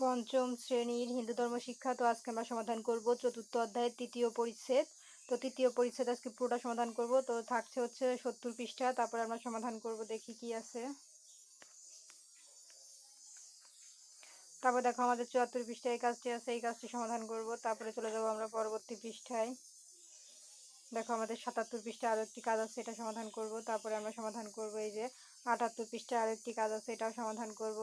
পঞ্চম শ্রেণীর হিন্দু ধর্ম শিক্ষা। তো আজকে আমরা সমাধান করব চতুর্থ অধ্যায়ের তৃতীয় পরিচ্ছেদ। তো তৃতীয় পরিচ্ছেদ আজকে পুরোটা সমাধান করব। তো থাকছে হচ্ছে 70 পৃষ্ঠা। তারপরে আমরা সমাধান করব, দেখি কি আছে। তারপর দেখো আমাদের 74 পৃষ্ঠায় এই কাজটি আছে, এই কাজটি সমাধান করব। তারপরে চলে যাব আমরা পরবর্তী পৃষ্ঠায়। দেখো আমাদের 77 পৃষ্ঠায় আরো একটি কাজ আছে, এটা সমাধান করব। তারপরে আমরা সমাধান করব এই যে 78 পৃষ্ঠায় আরো একটি কাজ আছে, এটাও সমাধান করব।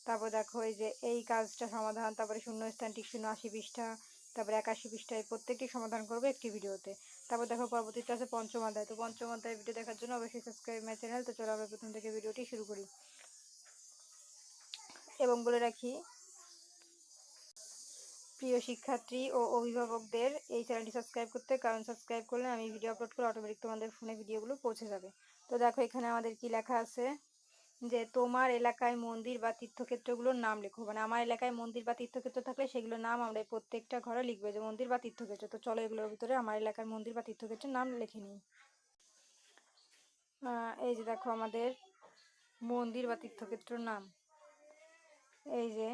তারপর দেখো এই যে এই কাজটা সমাধান, তারপরে শূন্যস্থান টিক শূন্য 80 পৃষ্ঠা, তারপরে 81 পৃষ্ঠায় প্রত্যেকটি সমাধান করব একটি ভিডিওতে। তারপর দেখো পরবর্তীতে আছে পঞ্চম অধ্যায়। তো পঞ্চম অধ্যায়ের ভিডিও দেখার জন্য অবশ্যই সাবস্ক্রাইব মাই চ্যানেল। তো চলো আমরা প্রথম থেকে ভিডিওটি শুরু করি। এবং বলে রাখি, প্রিয় শিক্ষার্থী ও অভিভাবকদের এই চ্যানেলটি সাবস্ক্রাইব করতে, কারণ সাবস্ক্রাইব করলে আমি ভিডিও আপলোড করে অটোমেটিক তোমাদের ফোনে ভিডিওগুলো পৌঁছে যাবে। তো দেখো এখানে আমাদের কি লেখা আছে, যে তোমার এলাকায় মন্দির বা তীর্থক্ষেত্রগুলোর নাম লেখো। মানে আমার এলাকায় মন্দির বা তীর্থক্ষেত্র থাকলে সেগুলোর নাম আমরা প্রত্যেকটা ঘরে লিখবো, যে মন্দির বা তীর্থক্ষেত্র। তো চলো এগুলোর ভিতরে আমার এলাকার মন্দির বা তীর্থক্ষেত্রের নাম লিখে নিই। এই যে দেখো আমাদের মন্দির বা তীর্থক্ষেত্রের নাম, এই যে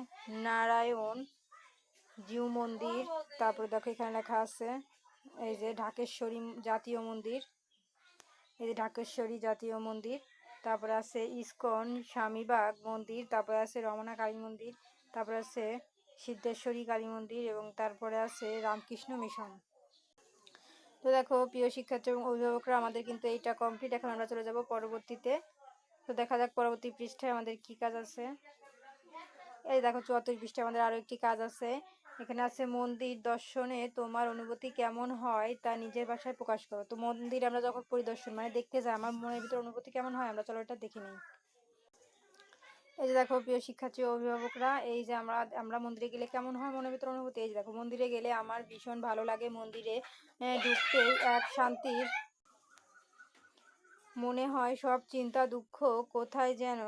নারায়ণ জিউ মন্দির। তারপরে দেখো এখানে লেখা আছে এই যে ঢাকেশ্বরী জাতীয় মন্দির, এই যে ঢাকেশ্বরী জাতীয় মন্দির। তারপরে আছে ইস্কন স্বামীবাগ মন্দির, তারপরে আছে রমনা কালী মন্দির, তারপরে আছে সিদ্ধেশ্বরী কালী মন্দির, এবং তারপরে আছে রামকৃষ্ণ মিশন। তো দেখো প্রিয় শিক্ষার্থী এবং অভিভাবকরা, আমাদের কিন্তু এইটা কমপ্লিট। এখন আমরা চলে যাব পরবর্তীতে। তো দেখা যাক পরবর্তী পৃষ্ঠায় আমাদের কি কাজ আছে। এই দেখো 74 পৃষ্ঠায় আমাদের আরো একটি কাজ আছে। এখানে আছে মন্দির দর্শনে তোমার অনুভূতি কেমন হয় তা নিজের ভাষায় প্রকাশ করো। তো মন্দির আমরা যখন পরিদর্শন মানে দেখতে যাই, আমার মনের ভিতরে অনুভূতি কেমন হয়, আমরা চলো এটা দেখে নিই। এই যে দেখো প্রিয় শিক্ষার্থী ও অভিভাবকরা, এই যে আমরা মন্দিরে গেলে কেমন হয় মনের ভিতরে অনুভূতি। এই যে দেখো, মন্দিরে গেলে আমার ভীষণ ভালো লাগে। মন্দিরে ঢুকতেই এক শান্তির মনে হয়, সব চিন্তা দুঃখ কোথায় যেন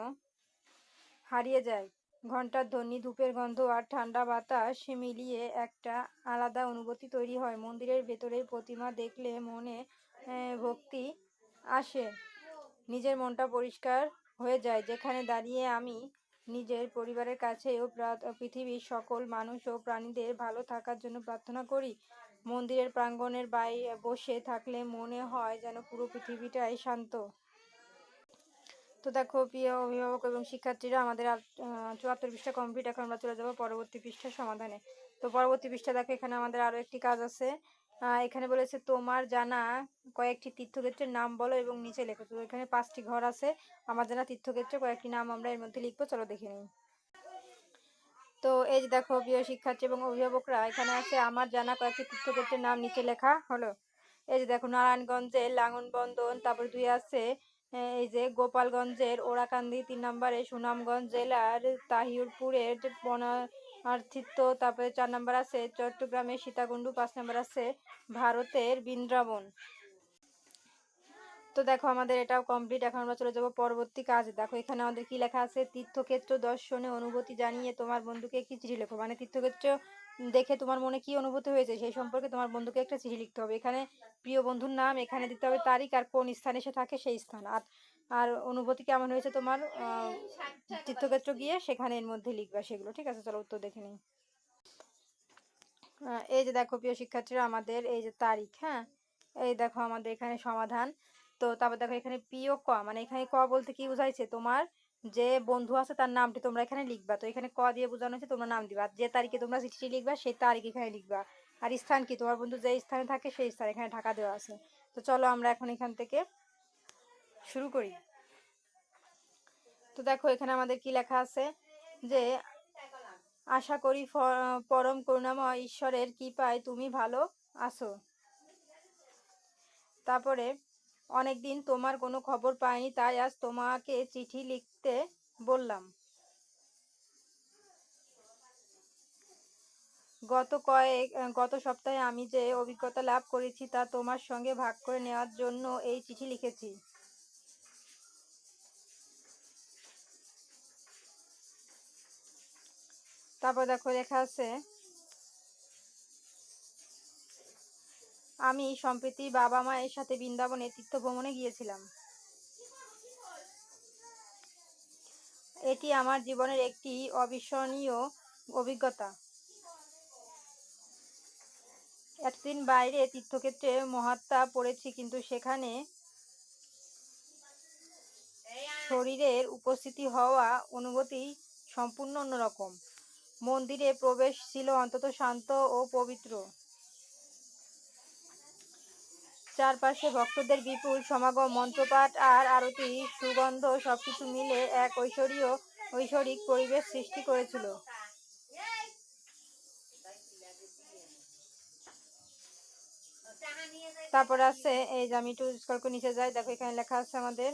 হারিয়ে যায়। ঘণ্টার ধ্বনি, ধূপের গন্ধ আর ঠান্ডা বাতাস মিলিয়ে একটা আলাদা অনুভূতি তৈরি হয়। মন্দিরের ভেতরে প্রতিমা দেখলে মনে ভক্তি আসে, নিজের মনটা পরিষ্কার হয়ে যায়। যেখানে দাঁড়িয়ে আমি নিজের পরিবারের কাছেও পৃথিবীর সকল মানুষ ও প্রাণীদের ভালো থাকার জন্য প্রার্থনা করি। মন্দিরের প্রাঙ্গণের বাইরে বসে থাকলে মনে হয় যেন পুরো পৃথিবীটাই শান্ত। তো দেখো প্রিয় অভিভাবক এবং শিক্ষার্থীরা, আমাদের 74 পৃষ্ঠা কমপ্লিট। এখন আমরা চলে যাবো পরবর্তী পৃষ্ঠার সমাধানে। তো পরবর্তী পৃষ্ঠা দেখো, এখানে আমাদের আরো একটি কাজ আছে। এখানে বলেছে তোমার জানা কয়েকটি তীর্থক্ষেত্রের নাম বলো এবং নিচে লেখো। তো এখানে 5টি ঘর আছে, আমার জানা তীর্থক্ষেত্রে কয়েকটি নাম আমরা এর মধ্যে লিখবো, চলো দেখে নিই। তো এই যে দেখো প্রিয় শিক্ষার্থী এবং অভিভাবকরা, এখানে আছে আমার জানা কয়েকটি তীর্থক্ষেত্রের নাম নিচে লেখা হলো। এই যে দেখো নারায়ণগঞ্জের লাঙ্গলবন্দর, তারপর 2 আছে এই যে গোপালগঞ্জের ওরাকান্দি, 3 নম্বরে সুনামগঞ্জ জেলার তাহিরপুরের বনার্থিত্ব, তারপরে 4 নম্বর আছে চট্টগ্রামের সীতাকুণ্ড, 5 নম্বর আছে ভারতের বৃন্দাবন। তো দেখো আমাদের এটাও কমপ্লিট। এখন আমরা চলে যাব পরবর্তী কাজ। দেখো এখানে আমাদের কি লেখা আছে, তীর্থক্ষেত্র দর্শনে অনুভূতি জানিয়ে তোমার বন্ধুকে একটি চিঠি লেখো। মানে তীর্থক্ষেত্র দেখে তোমার মনে কি অনুভূতি হয়েছে সেই সম্পর্কে তোমার বন্ধুকে একটা চিঠি লিখতে হবে। এখানে প্রিয় বন্ধুর নাম, এখানে দিতে হবে তারিখ আর কোন স্থানে সে থাকে সেই স্থান, আর অনুভূতি কেমন হয়েছে তোমার তীর্থক্ষেত্র গিয়ে, সেখানে এর মধ্যে লিখবা সেগুলো। ঠিক আছে, চলো উত্তর দেখে নিই। এই যে দেখো প্রিয় শিক্ষার্থীরা, আমাদের এই যে তারিখ, হ্যাঁ, এই দেখো আমাদের এখানে সমাধান। তো তারপর দেখো এখানে প্রিয় ক, মানে এখানে ক বলতে কি বুঝাইছে, তোমার যে বন্ধু আছে তার নামটি তোমরা এখানে লিখবা। তো এখানে ক দিয়ে বোঝানো হচ্ছে তোমরা নাম দিবা, যে তারিখে তোমরা চিঠি লিখবা সেই তারিখ এখানে লিখবা। আর স্থান কি, তোমার বন্ধু যে স্থানে থাকে সেই স্থান এখানে ঢাকা দেওয়া আছে। তো চলো আমরা এখন এখান থেকে শুরু করি। তো দেখো এখানে আমাদের কি লেখা আছে, যে আশা করি পরম করুণাময় ঈশ্বরের কৃপায় তুমি ভালো আছো। তারপরে অনেকদিন তোমার কোনো খবর পাইনি, তাই আজ তোমাকে চিঠি লিখতে বললাম। গত সপ্তাহে আমি যে অভিজ্ঞতা লাভ করেছি তা তোমার সঙ্গে ভাগ করে নেওয়ার জন্য এই চিঠি লিখেছি। তারপর দেখো লেখা আছে, আমি সম্প্রতি বাবা মায়ের সাথে বৃন্দাবনে তীর্থ ভ্রমণে গিয়েছিলাম। এটি আমার জীবনের একটি অবিস্মরণীয় অভিজ্ঞতা। এতদিন বাইরে তীর্থক্ষেত্রে মহাত্মা পড়েছি, কিন্তু সেখানে শরীরের উপস্থিতি হওয়া অনুভূতি সম্পূর্ণ অন্যরকম। মন্দিরে প্রবেশ ছিল অন্তত শান্ত ও পবিত্র। চারপাশে ভক্তদের বিপুল সমাগম, মন্ত্রপাঠ আর আরতির সুগন্ধ সবকিছু মিলে এক ঐশ্বরিক পরিবেশ সৃষ্টি করেছিল। তারপর আছে এই যে আমি একটু স্ক্রল করে নিচে যাই, দেখো এখানে লেখা আছে আমাদের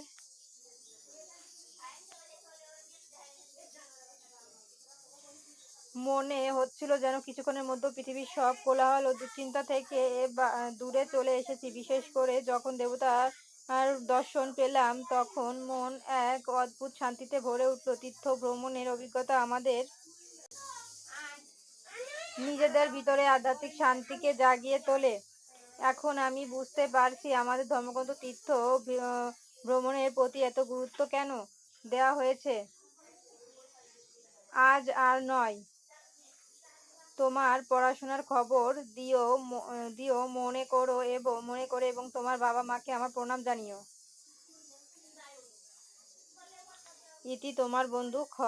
মনে হচ্ছিল যেন কিছুক্ষণের মধ্যে পৃথিবীর সব কোলাহল ও দুশ্চিন্তা থেকে দূরে চলে এসেছি। বিশেষ করে যখন দেবতার দর্শন পেলাম, তখন মন এক অদ্ভুত শান্তিতে ভরে উঠল। তীর্থ ভ্রমণের অভিজ্ঞতা আমাদের নিজেদের ভিতরে আধ্যাত্মিক শান্তিকে জাগিয়ে তোলে। এখন আমি বুঝতে পারছি আমাদের ধর্মগ্রন্থ তীর্থ ভ্রমণের প্রতি এত গুরুত্ব কেন দেওয়া হয়েছে। আজ আর নয়, তোমার পড়াশোনার খবর দিও মনে করে, এবং তোমার বাবা মাকে আমার প্রণাম জানিও। ইতি তোমার বন্ধু খ।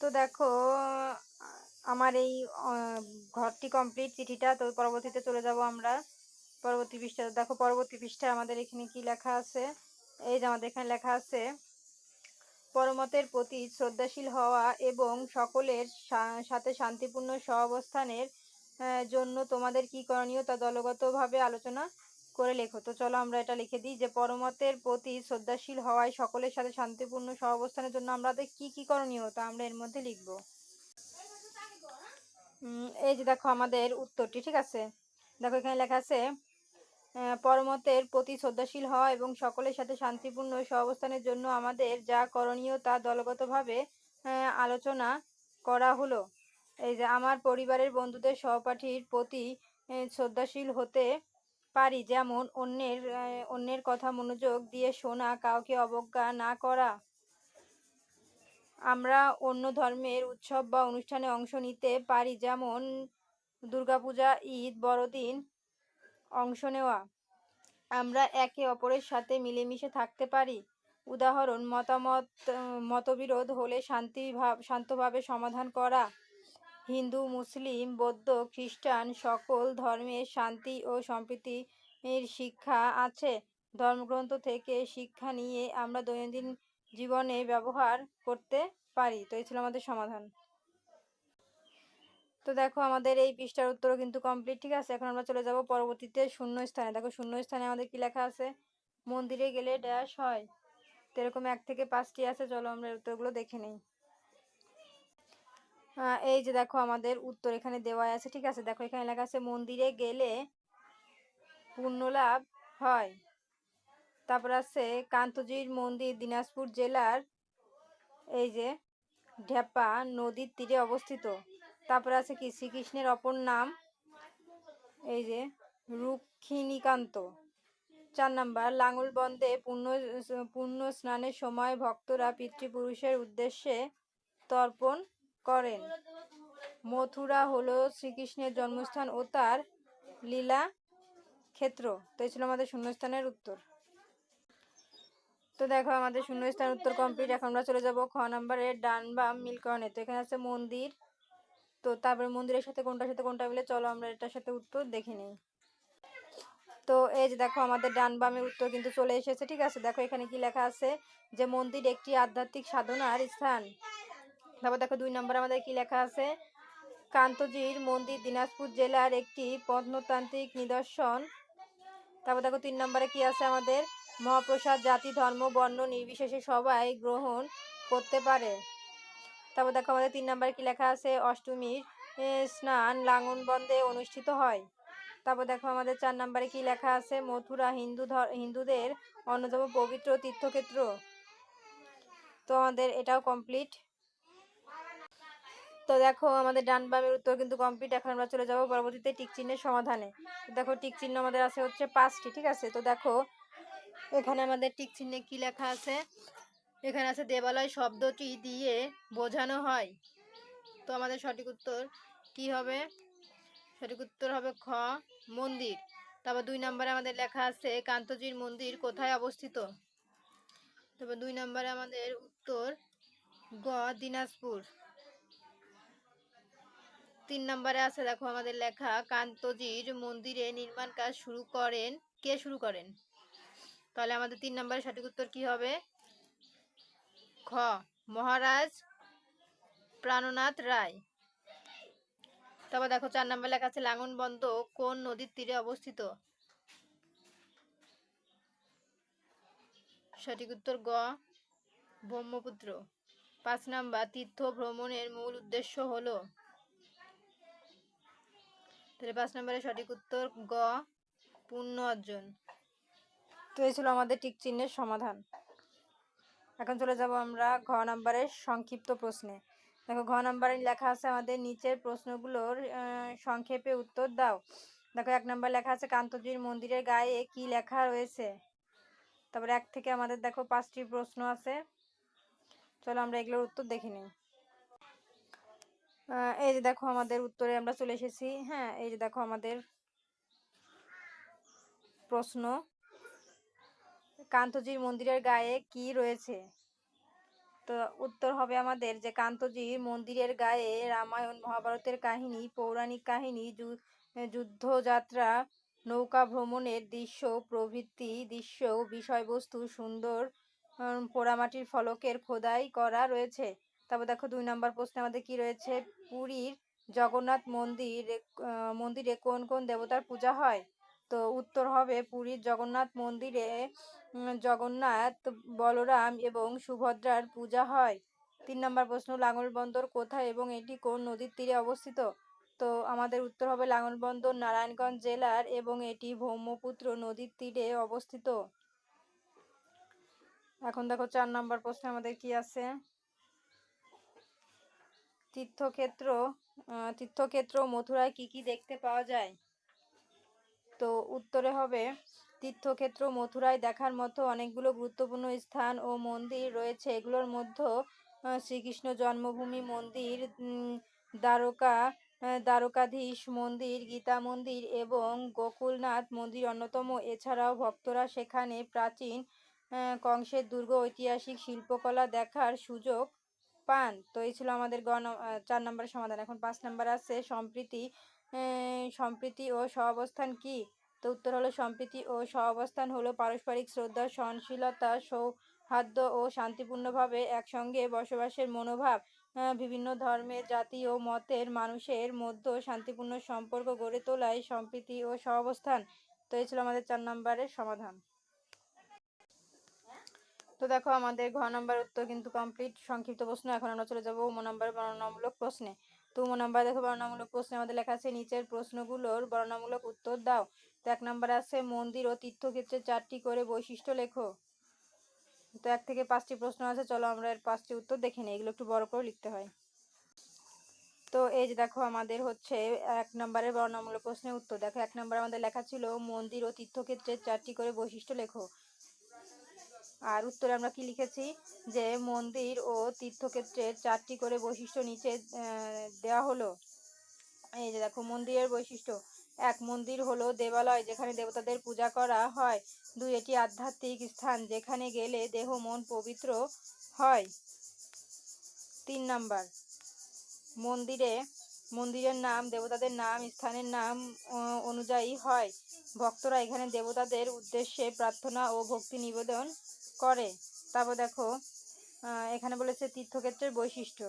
তো দেখো আমার এই ঘরটি কমপ্লিট চিঠিটা। তো পরবর্তীতে চলে যাব আমরা পরবর্তী পৃষ্ঠা। দেখো পরবর্তী পৃষ্ঠায় আমাদের এখানে কি লেখা আছে। এই যে আমাদের এখানে লেখা আছে, পরমতের প্রতি শ্রদ্ধাশীল হওয়া এবং সকলের সাথে শান্তিপূর্ণ সহাবস্থানের জন্য তোমাদের কি করণীয় তা দলগতভাবে আলোচনা করে লেখো। তো চলো আমরা এটা লিখে দিই যে পরমতের প্রতি শ্রদ্ধাশীল হওয়ায় সকলের সাথে শান্তিপূর্ণ সহাবস্থানের জন্য আমাদের কি কি করণীয় তা আমরা এর মধ্যে লিখব। এই যে দেখো আমাদের উত্তরটি, ঠিক আছে। দেখো এখানে লেখা আছে, পরমতের প্রতি শ্রদ্ধাশীল হওয়া এবং সকলের সাথে শান্তিপূর্ণ সহাবস্থানের জন্য আমাদের যা করণীয় তা দলগতভাবে আলোচনা করা হলো। এই যে আমার পরিবারের বন্ধুদের সহপাঠীর প্রতি শ্রদ্ধাশীল হতে পারি, যেমন অন্যের কথা মনোযোগ দিয়ে শোনা, কাউকে অবজ্ঞা না করা। আমরা অন্য ধর্মের উৎসব বা অনুষ্ঠানে অংশ নিতে পারি, যেমন দুর্গাপূজা, ঈদ, বড়দিন অংশ নেওয়া। আমরা একে অপরের সাথে মিলেমিশে থাকতে পারি। উদাহরণ, মতবিরোধ হলে শান্তভাবে সমাধান করা। হিন্দু, মুসলিম, বৌদ্ধ, খ্রিস্টান সকল ধর্মের শান্তি ও সম্প্রীতির শিক্ষা আছে। ধর্মগ্রন্থ থেকে শিক্ষা নিয়ে আমরা দৈনন্দিন জীবনে ব্যবহার করতে পারি। তো এই ছিল আমাদের সমাধান। তো দেখো আমাদের এই পৃষ্ঠার উত্তরও কিন্তু কমপ্লিট, ঠিক আছে। এখন আমরা চলে যাব পরবর্তীতে শূন্য স্থানে। দেখো শূন্য স্থানে আমাদের কি লেখা আছে, মন্দিরে গেলে ড্যাশ হয়। তো এরকম 1 থেকে 5টি আছে, চলো আমরা উত্তরগুলো দেখে নেই। এই যে দেখো আমাদের উত্তর এখানে দেওয়া আছে, ঠিক আছে। দেখো এখানে লেখা আছে, মন্দিরে গেলে পুণ্য লাভ হয়। তারপর আছে কান্তজির মন্দির দিনাজপুর জেলার এই যে ঢেপা নদীর তীরে অবস্থিত। তারপর আছে কি, শ্রীকৃষ্ণের অপর নাম এই যে রুক্মিণীকান্ত। 4 নাম্বার, লাঙ্গলবন্দে পুণ্য স্নানের সময় ভক্তরা পিতৃপুরুষের উদ্দেশ্যে তর্পণ করেন। মথুরা হলো শ্রীকৃষ্ণের জন্মস্থান ও তার লীলা ক্ষেত্র। তো এই ছিল আমাদের শূন্যস্থানের উত্তর। তো দেখো আমাদের শূন্যস্থানের উত্তর কমপ্লিট। এখন আমরা চলে যাব খ নাম্বারের ডান বাম মিলকরণে। তো এখানে আছে মন্দির, তো তারপরে মন্দিরের সাথে কোনটা মিলে, চলো আমরা এটার সাথে উত্তর দেখে নিই। তো এই যে দেখো আমাদের ডান বামের উত্তর কিন্তু চলে এসেছে, ঠিক আছে। দেখো এখানে কি লেখা আছে, যে মন্দির একটি আধ্যাত্মিক সাধনার স্থান। তারপর দেখো 2 নম্বর আমাদের কি লেখা আছে, কান্তজির মন্দির দিনাজপুর জেলার একটি প্রত্নতান্ত্রিক নিদর্শন। তারপর দেখো 3 নম্বরে কি আছে আমাদের, মহাপ্রসাদ জাতি ধর্ম বর্ণ নির্বিশেষে সবাই গ্রহণ করতে পারে। তারপর দেখো আমাদের 3 নম্বরে কি লেখা আছে, অষ্টমীর স্নান লাঙ্গলবন্দে অনুষ্ঠিত হয়। তারপর দেখো আমাদের 4 নম্বরে কি লেখা আছে, মথুরা হিন্দুদের অন্যতম পবিত্র তীর্থক্ষেত্র। তো আমাদের এটাও কমপ্লিট। তো দেখো আমাদের ডান বামের উত্তর কিন্তু কমপ্লিট। এখন আমরা চলে যাব পরবর্তীতে টিক চিহ্নের সমাধানে। দেখো টিক চিহ্ন আমাদের আছে হচ্ছে 5টি, ঠিক আছে। তো দেখো এখানে আমাদের টিক চিহ্নে কি লেখা আছে, এখানে আছে দেবালয় শব্দটি দিয়ে বোঝানো হয়। তো আমাদের সঠিক উত্তর কি হবে? সঠিক উত্তর হবে খ, মন্দির। তারপর 2 নম্বরে আমাদের লেখা আছে কান্তজির মন্দির কোথায় অবস্থিত? তারপর 2 নম্বরে আমাদের উত্তর গ, দিনাজপুর। 3 নম্বরে আছে দেখো আমাদের লেখা কান্তজির মন্দিরে নির্মাণ কাজ কে শুরু করেন? তাহলে আমাদের 3 নম্বরে সঠিক উত্তর কি হবে? খ, মহারাজ প্রাণনাথ রায়। তারপর দেখো 4 নম্বরে লেখা আছে লাঙ্গলবন্দ কোন নদীর তীরে অবস্থিত? সঠিক উত্তর গ, ব্রহ্মপুত্র। 5 নম্বর তীর্থ ভ্রমণের মূল উদ্দেশ্য হলো? তাহলে 5 নম্বরে সঠিক উত্তর গ, পুণ্য অর্জন। তো এই ছিল আমাদের টিক চিহ্নের সমাধান। এখন চলে যাব আমরা ঘ নম্বরের সংক্ষিপ্ত প্রশ্নে। দেখো ঘ নম্বরে লেখা আছে আমাদের নিচের প্রশ্নগুলোর সংক্ষেপে উত্তর দাও। দেখো 1 নম্বর লেখা আছে কান্তজির মন্দিরের গায়ে কি লেখা রয়েছে? তারপরে 1 থেকে আমাদের দেখো 5টি প্রশ্ন আছে। চলো আমরা এগুলোর উত্তর দেখে নিই। এই যে দেখো আমাদের উত্তরে আমরা চলে এসেছি। হ্যাঁ, এই যে দেখো আমাদের প্রশ্ন, কান্তজির মন্দিরের গায়ে কি রয়েছে? তো উত্তর হবে আমাদের যে কান্তজি মন্দিরের গায়ে রামায়ণ মহাভারতের কাহিনী, পৌরাণিক কাহিনী, যুদ্ধযাত্রা, নৌকা ভ্রমণের দৃশ্য প্রভৃতি দৃশ্য বিষয়বস্তু সুন্দর পোড়ামাটির ফলকের খোদাই করা রয়েছে। তারপর দেখো 2 নম্বর প্রশ্নে আমাদের কি রয়েছে? পুরীর জগন্নাথ মন্দিরে কোন কোন দেবতার পূজা হয়? তো উত্তর হবে পুরীর জগন্নাথ মন্দিরে জগন্নাথ, বলরাম এবং সুভদ্রার পূজা হয়। 3 নম্বর প্রশ্ন লাঙ্গলবন্দর কোথায় এবং এটি কোন নদীর তীরে অবস্থিত? তো আমাদের উত্তর হবে লাঙ্গলবন্দর নারায়ণগঞ্জ জেলার এবং এটি ব্রহ্মপুত্র নদীর তীরে অবস্থিত। এখন দেখো 4 নম্বর প্রশ্নে আমাদের কি আছে? তীর্থক্ষেত্র মথুরায় কি কি দেখতে পাওয়া যায়? তো উত্তরে হবে তীর্থক্ষেত্র মথুরায় দেখার মতো অনেকগুলো গুরুত্বপূর্ণ স্থান ও মন্দির রয়েছে। এগুলোর মধ্যে শ্রীকৃষ্ণ জন্মভূমি মন্দির, দ্বারকাধীশ মন্দির, গীতা মন্দির এবং গোকুলনাথ মন্দির অন্যতম। এছাড়াও ভক্তরা সেখানে প্রাচীন কংসের দুর্গ, ঐতিহাসিক শিল্পকলা দেখার সুযোগ পান। তো এই ছিল আমাদের 4 নম্বরের সমাধান। এখন 5 নম্বর আছে সম্প্রীতি ও সহাবস্থান কি? তো উত্তর হলো সম্প্রীতি ও সহাবস্থান হলো পারস্পরিক শ্রদ্ধা, সহনশীলতা, সৌহার্দ্য ও শান্তিপূর্ণভাবে একসঙ্গে বসবাসের মনোভাব। বিভিন্ন ধর্মের, জাতি ও মতের মানুষের মধ্যে শান্তিপূর্ণ সম্পর্ক গড়ে তোলাই সম্প্রীতি ও সহাবস্থান। তো এই ছিল আমাদের 4 নম্বরের সমাধান। তো দেখো আমাদের ঘ নম্বর উত্তর কিন্তু কমপ্লিট, সংক্ষিপ্ত প্রশ্ন। এখন আমরা চলে যাব ম নম্বরের বর্ণনামূলক প্রশ্নে। তো ম নম্বর দেখো বর্ণনামূলক প্রশ্নে আমাদের লেখা আছে নিচের প্রশ্নগুলোর বর্ণনামূলক উত্তর দাও। তো 1 নম্বরে আছে মন্দির ও তীর্থক্ষেত্রের 4টি করে বৈশিষ্ট্য লেখো। তো 1 থেকে 5টি প্রশ্ন আছে, চলো আমরা এর 5টি উত্তর দেখে নিই। এগুলো একটু বড় করে লিখতে হয়। তো এই যে দেখো আমাদের হচ্ছে 1 নম্বরের বর্ণনামূলক প্রশ্নের উত্তর। দেখো 1 নম্বরে আমাদের লেখা ছিল মন্দির ও তীর্থক্ষেত্রের 4টি করে বৈশিষ্ট্য লেখো। আর উত্তরে আমরা কি লিখেছি? যে মন্দির ও তীর্থক্ষেত্রের 4টি করে বৈশিষ্ট্য নিচে দেওয়া হলো। এই যে দেখো মন্দিরের বৈশিষ্ট্য। 1, মন্দির হলো দেবালয় যেখানে দেবতাদের পূজা করা হয়। 2, এটি আধ্যাত্মিক স্থান যেখানে গেলে দেহ মন পবিত্র হয়। 3 নাম্বার, মন্দিরের নাম দেবতাদের নাম স্থানের নাম অনুযায়ী হয়। ভক্তরা এখানে দেবতাদের উদ্দেশ্যে প্রার্থনা ও ভক্তি নিবেদন করে। তারপর দেখো এখানে বলেছে তীর্থক্ষেত্রের বৈশিষ্ট্য।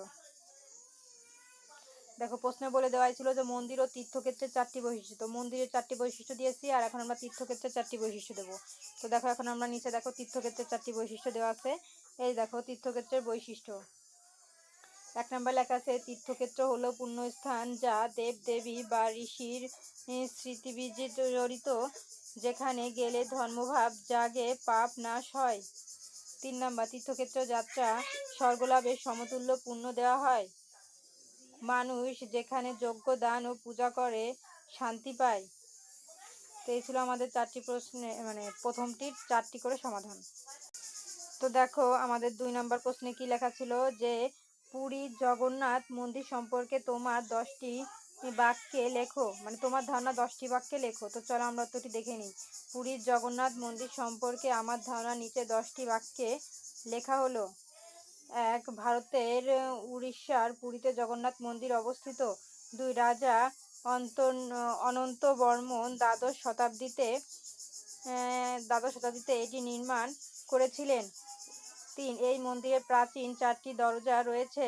দেখো প্রশ্নে বলে দেওয়া ছিল যে মন্দির ও তীর্থক্ষেত্রের 4টি বৈশিষ্ট্য। তো মন্দিরের 4টি বৈশিষ্ট্য দিয়েছি, আর এখন আমরা তীর্থক্ষেত্রের 4টি বৈশিষ্ট্য দেবো। তো দেখো এখন আমরা নিচে দেখো তীর্থক্ষেত্রের 4টি বৈশিষ্ট্য দেওয়া আছে। এই দেখো তীর্থক্ষেত্রের বৈশিষ্ট্য। 1 নম্বর লেখা আছে তীর্থক্ষেত্র হলো পুণ্যস্থান যা দেব দেবী বা ঋষির স্মৃতিবীজে জড়িত, যেখানে গেলে ধর্মভাব জাগে, পাপ নাশ হয়। 3 নম্বর, তীর্থক্ষেত্র যাত্রা স্বর্গলাভের সমতুল্য পুণ্য দেওয়া হয়। মানুষ যেখানে যজ্ঞ, দান ও পূজা করে শান্তি পায়। তো এই ছিল আমাদের 4টি প্রশ্নে প্রথমটির 4টি করে সমাধান। তো দেখো আমাদের 2 নম্বর প্রশ্নে কি লেখা ছিল যে পুরীর জগন্নাথ মন্দির সম্পর্কে তোমার 10টি বাক্যে লেখো, মানে তোমার ধারণা 10টি বাক্যে লেখো। তো চলো আমরা উত্তরটি দেখে নিই। পুরীর জগন্নাথ মন্দির সম্পর্কে আমার ধারণা নিচে 10টি বাক্যে লেখা হলো। 1. ভারতের উড়িষ্যার পুরীতে জগন্নাথ মন্দির অবস্থিত। 2. রাজা অনন্ত বর্মন দ্বাদশ শতাব্দীতে এটি নির্মাণ করেছিলেন। 3. এই মন্দিরে প্রাচীন 4টি দরজা রয়েছে।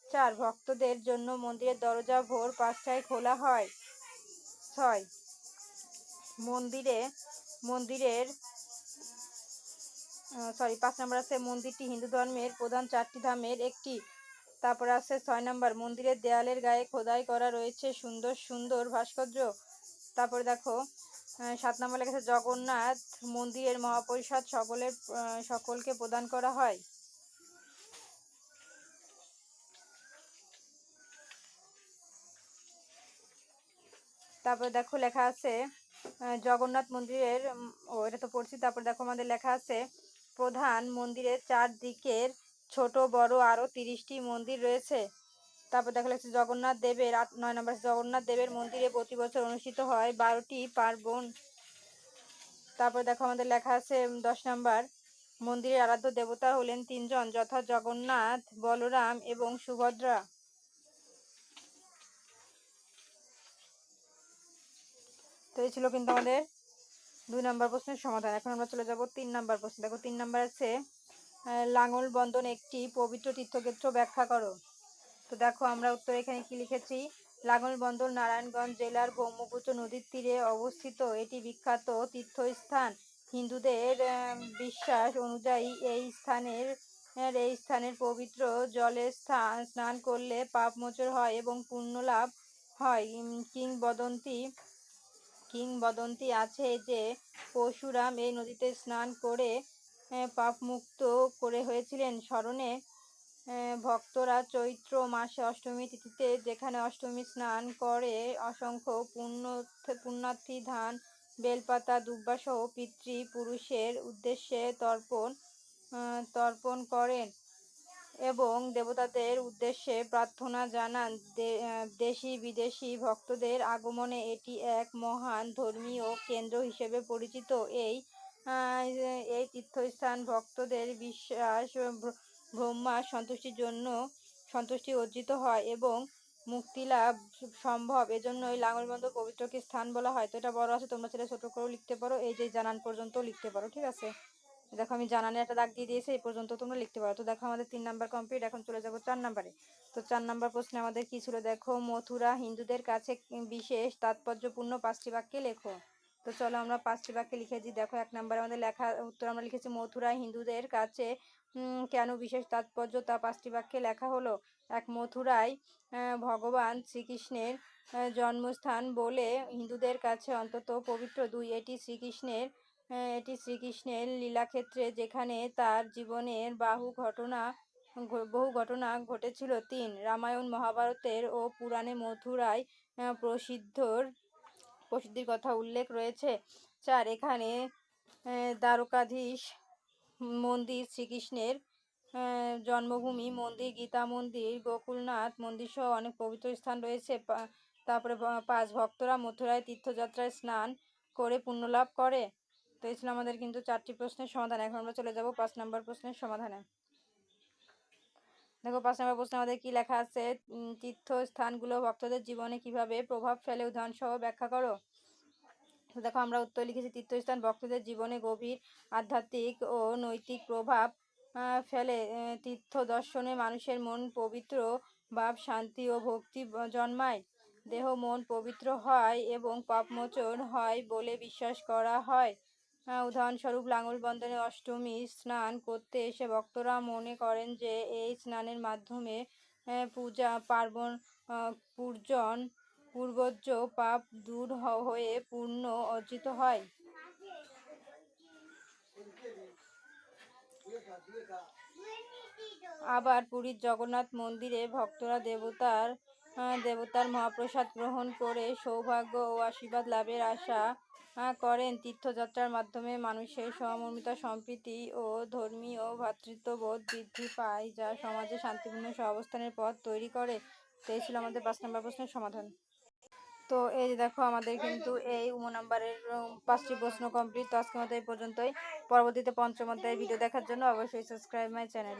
4. ভক্তদের জন্য মন্দিরের দরজা ভোর 5টায় খোলা হয়। 6. মন্দিরের 5 নম্বর আছে মন্দিরটি হিন্দু ধর্মের প্রধান 4টি ধামের একটি। তারপরে আছে 6 নম্বর মন্দিরের দেয়ালের গায়ে খোদাই করা রয়েছে সুন্দর সুন্দর ভাস্কর্য। তারপরে দেখো 7 নম্বর লেখা আছে জগন্নাথ মন্দিরের মহাপ্রসাদ সকলকে প্রদান করা হয়। তারপরে দেখো লেখা আছে জগন্নাথ মন্দিরের এটা তো পড়ছি। তারপর দেখো আমাদের লেখা আছে প্রধান মন্দিরের চারদিকের ছোট বড় আরো 30টি মন্দির রয়েছে। তারপর দেখা যাচ্ছে জগন্নাথ দেবের 9 নম্বর জগন্নাথ দেবের মন্দিরে প্রতি বছর অনুষ্ঠিত হয় 12টি পার্বণ। তারপর দেখো আমাদের লেখা আছে 10 নম্বর মন্দিরের আরাধ্য দেবতা হলেন 3 জন, যথা জগন্নাথ, বলরাম এবং সুভদ্রা। তো এই ছিল কিন্তু আমাদের 2 নম্বর প্রশ্নের সমাধান। এখন আমরা চলে যাব 3 নম্বর প্রশ্ন। দেখো 3 নম্বর আছে লাঙ্গল বন্দন একটি পবিত্র তীর্থক্ষেত্র, ব্যাখ্যা করো। তো দেখো আমরা উত্তর এখানে কি লিখেছি। লাঙ্গল বন্দর নারায়ণগঞ্জ জেলার ব্রহ্মপুত্র নদীর তীরে অবস্থিত। এটি বিখ্যাত তীর্থস্থান। হিন্দুদের বিশ্বাস অনুযায়ী এই স্থানের পবিত্র জলে স্নান করলে পাপ মোচন হয় এবং পুণ্য লাভ হয়। কিংবদন্তি আছে যে পরশুরাম এই নদীতে স্নান করে পাপমুক্ত করে হয়েছিলেন। স্মরণে ভক্তরা চৈত্র মাসে অষ্টমী তিথিতে যেখানে অষ্টমী স্নান করে অসংখ্য পুণ্যার্থী ধান, বেলপাতা, দুব্বা সহ পিতৃপুরুষের উদ্দেশ্যে তর্পণ করেন এবং দেবতাদের উদ্দেশ্যে প্রার্থনা জানান। দেশি বিদেশি ভক্তদের আগমনে এটি এক মহান ধর্মীয় কেন্দ্র হিসেবে পরিচিত। এই তীর্থস্থান ভক্তদের বিশ্বাস ব্রহ্মার সন্তুষ্টি অর্জিত হয় এবং মুক্তিলাভ সম্ভব। এজন্যই লাঙ্গলবন্দর পবিত্রকে স্থান বলা হয়। তো এটা বড় আছে, তোমরা সেটা ছোট করেও লিখতে পারো, এই যে জানান পর্যন্ত লিখতে পারো, ঠিক আছে। দেখো আমি জানানে একটা দাগ দিয়ে দিয়েছি, এই পর্যন্ত তোমরা লিখতে পারো। তো দেখো আমাদের 3 নাম্বার কমপ্লিট। এখন চলে যাবো 4 নাম্বারে। তো 4 নাম্বার প্রশ্নে আমাদের কি ছিল দেখো, মথুরা হিন্দুদের কাছে বিশেষ তাৎপর্যপূর্ণ 5টি বাক্যে লেখো। তো চলো আমরা 5টি বাক্যে লিখেছি। দেখো 1 নাম্বারে আমাদের উত্তর আমরা লিখেছি মথুরা হিন্দুদের কাছে কেন বিশেষ তাৎপর্য তা 5টি বাক্যে লেখা হলো। 1. মথুরায় ভগবান শ্রীকৃষ্ণের জন্মস্থান বলে হিন্দুদের কাছে অত্যন্ত পবিত্র। 2. এটি শ্রীকৃষ্ণের লীলাক্ষেত্র যেখানে তার জীবনের বহু ঘটনা ঘটেছিল। 3. রামায়ণ, মহাভারতের ও পুরাণে মথুরায় প্রসিদ্ধির কথা উল্লেখ রয়েছে। 4. এখানে দ্বারকাধীশ মন্দির, শ্রীকৃষ্ণের জন্মভূমি মন্দির, গীতা মন্দির, গোকুলনাথ মন্দির সহ অনেক পবিত্র স্থান রয়েছে। তারপরে 5. ভক্তরা মথুরায় তীর্থযাত্রায় স্নান করে পুণ্যলাভ করে। তো এই ছিল আমাদের কিন্তু 4টি প্রশ্নের সমাধান। এখন আমরা চলে যাব 5 নম্বর প্রশ্নের সমাধানে। দেখো 5 নম্বর প্রশ্নে আমাদের কি লেখা আছে, তীর্থস্থানগুলো ভক্তদের জীবনে কিভাবে প্রভাব ফেলে উদাহরণ সহ ব্যাখ্যা করো। তো দেখো আমরা উত্তর লিখেছি তীর্থস্থান ভক্তদের জীবনে গভীর আধ্যাত্মিক ও নৈতিক প্রভাব ফেলে। তীর্থ দর্শনে মানুষের মন পবিত্র ভাব, শান্তি ও ভক্তি জন্মায়। দেহ মন পবিত্র হয় এবং পাপমোচন হয় বলে বিশ্বাস করা হয়। উদাহরণস্বরূপ লাঙ্গল বন্দরে অষ্টমী স্নান করতে এসে ভক্তরা মনে করেন যে এই স্নানের মাধ্যমে পূর্বজ পাপ দূর হয়ে পুণ্য অর্জিত হয়। আবার পুরীর জগন্নাথ মন্দিরে ভক্তরা দেবতার মহাপ্রসাদ গ্রহণ করে সৌভাগ্য ও আশীর্বাদ লাভের আশা করেন। তীর্থযাত্রার মাধ্যমে মানুষের সহমর্মিতা, সম্প্রীতি ও ধর্মীয় ভ্রাতৃত্ববোধ বৃদ্ধি পায়, যা সমাজে শান্তিপূর্ণ সহাবস্থানের পথ তৈরি করে। তো এই ছিল আমাদের 5 নম্বর প্রশ্নের সমাধান। তো এই যে দেখো, আমাদের কিন্তু এই 9 নম্বরের 5টি প্রশ্ন কমপ্লিট। তো আজকের মতো এই পর্যন্তই। পরবর্তীতে 5ম অধ্যায়ের ভিডিও দেখার জন্য অবশ্যই সাবস্ক্রাইব মাই চ্যানেল।